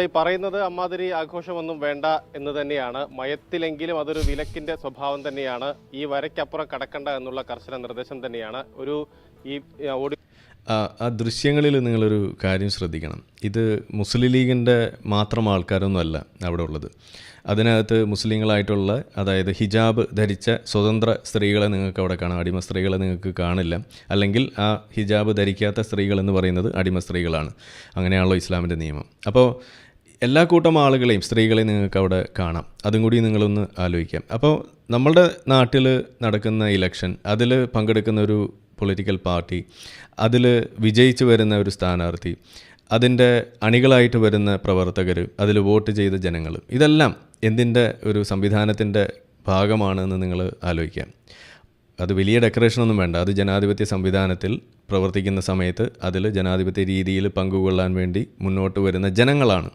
ഈ പറയുന്നത് അമ്മാതിരി ആഘോഷമൊന്നും വേണ്ട എന്ന് തന്നെയാണ്. മയത്തിലെങ്കിലും അതൊരു വിലക്കിന്റെ സ്വഭാവം തന്നെയാണ്. ഈ വരയ്ക്കപ്പുറം കടക്കണ്ട എന്നുള്ള കർശന നിർദ്ദേശം തന്നെയാണ്. ആ ദൃശ്യങ്ങളിൽ നിങ്ങളൊരു കാര്യം ശ്രദ്ധിക്കണം. ഇത് മുസ്ലിം ലീഗിൻ്റെ മാത്രം ആൾക്കാരൊന്നുമല്ല അവിടെ ഉള്ളത്. അതിനകത്ത് മുസ്ലിങ്ങളായിട്ടുള്ള, അതായത് ഹിജാബ് ധരിച്ച സ്വതന്ത്ര സ്ത്രീകളെ നിങ്ങൾക്ക് അവിടെ കാണാം. അടിമ സ്ത്രീകളെ നിങ്ങൾക്ക് കാണില്ല. അല്ലെങ്കിൽ ആ ഹിജാബ് ധരിക്കാത്ത സ്ത്രീകളെന്ന് പറയുന്നത് അടിമ സ്ത്രീകളാണ്. അങ്ങനെയാണല്ലോ ഇസ്ലാമിൻ്റെ നിയമം. അപ്പോൾ എല്ലാ കൂട്ടം ആളുകളെയും, സ്ത്രീകളെയും നിങ്ങൾക്ക് അവിടെ കാണാം. അതും കൂടി നിങ്ങളൊന്ന് ആലോചിക്കാം. അപ്പോൾ നമ്മളുടെ നാട്ടിൽ നടക്കുന്ന ഇലക്ഷൻ, അതിൽ പങ്കെടുക്കുന്ന ഒരു പൊളിറ്റിക്കൽ പാർട്ടി, അതിൽ വിജയിച്ചു വരുന്ന ഒരു സ്ഥാനാർത്ഥി, അതിൻ്റെ അണികളായിട്ട് വരുന്ന പ്രവർത്തകർ, അതിൽ വോട്ട് ചെയ്ത ജനങ്ങൾ, ഇതെല്ലാം എന്തിൻ്റെ ഒരു സംവിധാനത്തിൻ്റെ ഭാഗമാണെന്ന് നിങ്ങൾ ആലോചിക്കാം. അത് വലിയ ഡെക്കറേഷനൊന്നും വേണ്ട. അത് ജനാധിപത്യ സംവിധാനത്തിൽ പ്രവർത്തിക്കുന്ന സമയത്ത് അതിൽ ജനാധിപത്യ രീതിയിൽ പങ്കുകൊള്ളാൻ വേണ്ടി മുന്നോട്ട് വരുന്ന ജനങ്ങളാണ്.